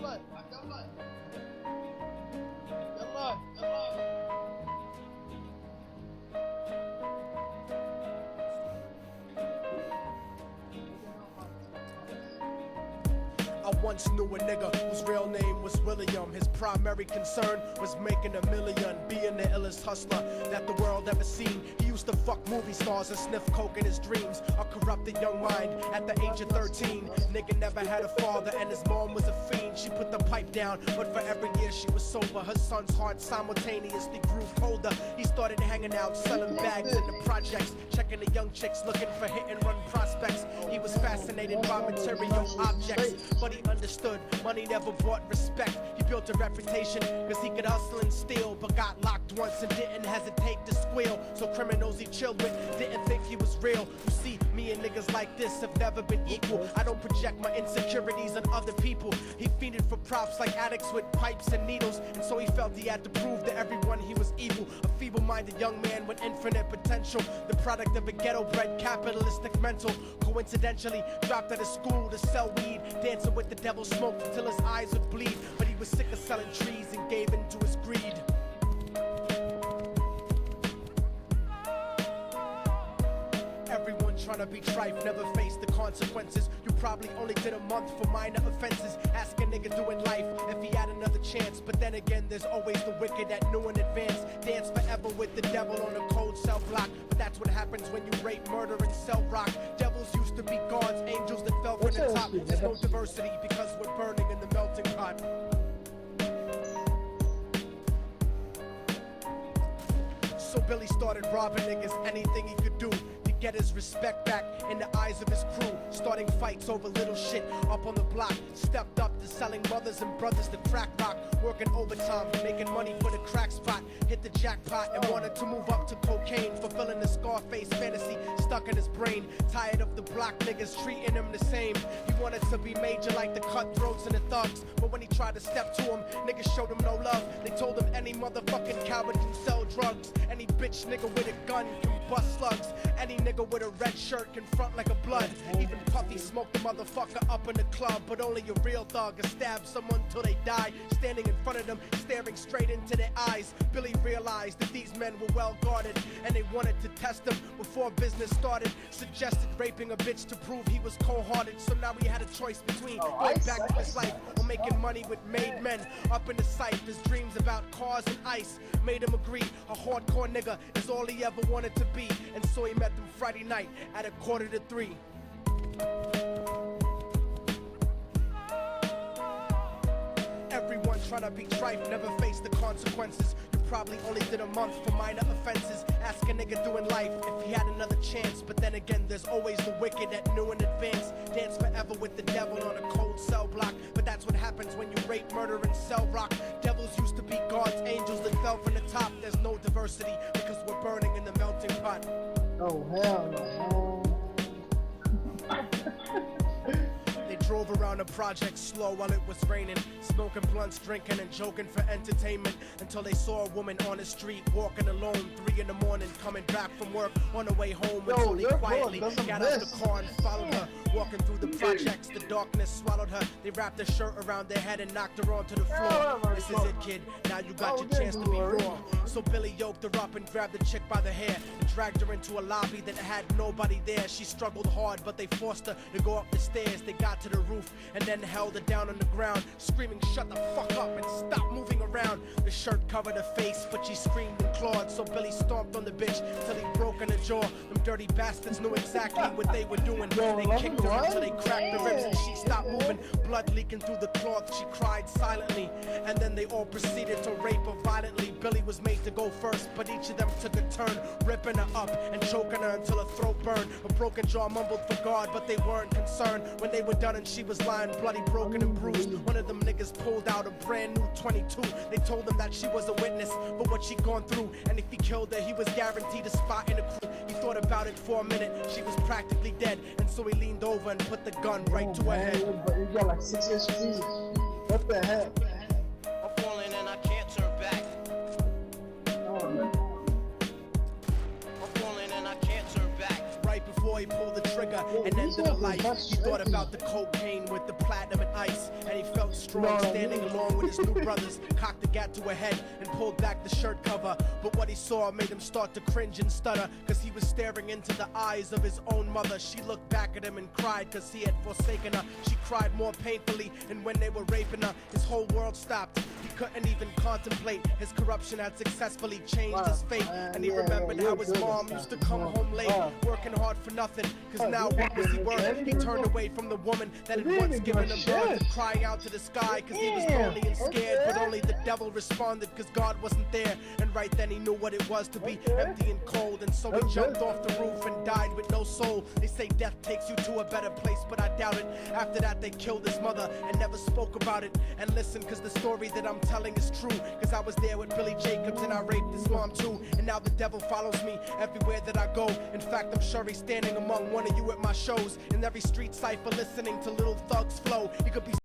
I once knew a nigga whose real name was William. His primary concern was making $1 million, being the illest hustler that the world ever seen. He used to fuck movie stars and sniff coke in his dreams. A corrupted young mind at the age of 13. Nigga never had a father and his mom was a fiend. She put the pipe down, but for every year she was sober. Her son's heart simultaneously grew colder. He started hanging out, selling bags in the projects, checking the young chicks, looking for hit and run prospects. He was fascinated by material objects, but he understood money never brought respect. He built a reputation cause he could hustle and steal, but got locked once and didn't hesitate to squeal. So criminals he chilled with didn't think he was real. You see, me and niggas like this have never been equal. I don't project my insecurities on other people. He fiended for props like addicts with pipes and needles, and so he felt he had to prove to everyone he was evil. A feeble-minded young man with infinite potential, the product of a ghetto-bred capitalistic mental. Coincidentally, dropped out of school to sell weed, dancing with the devil, smoked until his eyes would bleed. But he was sick of selling trees and gave in to his greed. Everyone trying to be trife never faced the consequences. You probably only did a month for minor offenses. Ask a nigga doing life if he had another chance. But then again, there's always the wicked that knew in advance. Dance forever with the devil on a cold cell block. But that's what happens when you rape, murder, and sell rock. Devils used to be gods, angels that fell from the top. There's no diversity because we're burning in the melting pot. So Billy started robbing niggas, anything he could do to get his respect back in the eyes of his crew. Starting fights over little shit up on the block. Stepped up to selling mothers and brothers to crack rock. Working overtime, making money for the crack spot. Hit the jackpot and wanted to move up to cocaine. Fulfilling the Scarface fantasy stuck in his brain. Tired of the block niggas treating him the same. He wanted to be major like the cutthroats and the thugs. But when he tried to step to him, niggas showed him no love. They told him any motherfucking coward can sell drugs. Any bitch nigga with a gun can bust slugs. Any nigga with a red shirt can front like a blood. Even Puffy smoked the motherfucker up in the club. But only a real thug can stab someone till they die. Standing in front of them, staring straight into their eyes. Billy realized that these men were well guarded, and they wanted to test him before business started. Suggested raping a bitch to prove he was cold-hearted. So now he had a choice between going back to his life or making money with made men. Up in the sight, his dreams about cars and ice made him agree a hardcore nigga is all he ever wanted to be. And so he met them Friday night at 2:45. Everyone trying to be trife never faced the consequences. You probably only did a month for minor offenses. Ask a nigga doing life if he had another chance. But then again, there's always the wicked that knew in advance. Dance forever with the devil on a cold cell block. But that's what happens when you rape, murder, and sell rock. Devils used to be gods, angels that fell from the top. There's no diversity because we're burning in the melting pot. Oh hell no. They drove around the project slow while it was raining, smoking blunts, drinking and joking for entertainment, until they saw a woman on the street walking alone, 3 in the morning, coming back from work on her way home. And so they quietly got out the car and followed her. Walking through the projects, the darkness swallowed her. They wrapped her shirt around their head and knocked her onto the floor. This is it, kid, now you got your chance to be raw. So Billy yoked her up and grabbed the chick by the hair and dragged her into a lobby that had nobody there. She struggled hard, but they forced her to go up the stairs. They got to the roof and then held her down on the ground, screaming, "Shut the fuck up and stop moving around." The shirt covered her face, but she screamed and clawed. So Billy stomped on the bitch till he broke in her jaw. Them dirty bastards knew exactly what they were doing. They kicked her until they cracked the ribs and she stopped moving. Blood leaking through the cloth, she cried silently. And then they all proceeded to rape her violently. Billy was made to go first, but each of them took a turn, ripping her up and choking her until her throat burned. A broken jaw mumbled for God, but they weren't concerned when they were done and she was lying bloody, broken and bruised. One of them niggas pulled out a brand new 22. They told him that she was a witness for what she'd gone through, and if he killed her, he was guaranteed a spot in the crew. He thought about it for a minute, she was practically dead, and so he leaned over and put the gun right to her head. But you got like 6 HP. What the heck? I'm falling and I can't turn back. I'm falling and I can't turn back. Right before he pulled the trigger, and ended a life. He thought about the cocaine with the platinum and ice, and he felt strong standing along with his new brothers. Cocked the gat to a head and pulled back the shirt cover, but what he saw made him start to cringe and stutter, cause he was staring into the eyes of his own mother. She looked back at him and cried cause he had forsaken her. She cried more painfully, and when they were raping her, his whole world stopped. He couldn't even contemplate. His corruption had successfully changed his fate, and he remembered how his mom used to come home late, working hard for nothing, cause now what was he worth? He turned away from the woman that had once given him birth, crying out to the sky cause he was lonely and scared, but only the devil responded cause God wasn't there. And right then he knew what it was to be empty and cold, and so he jumped off the roof and died with no soul. They say death takes you to a better place, but I doubt it. After that they killed his mother and never spoke about it. And listen, cause the story that I'm telling is true, cause I was there with Billy Jacobs and I raped his mom too. And now the devil follows me everywhere that I go. In fact, I'm sure he's standing among one of you at my shows, in every street cipher listening to Little Thug's flow. He could be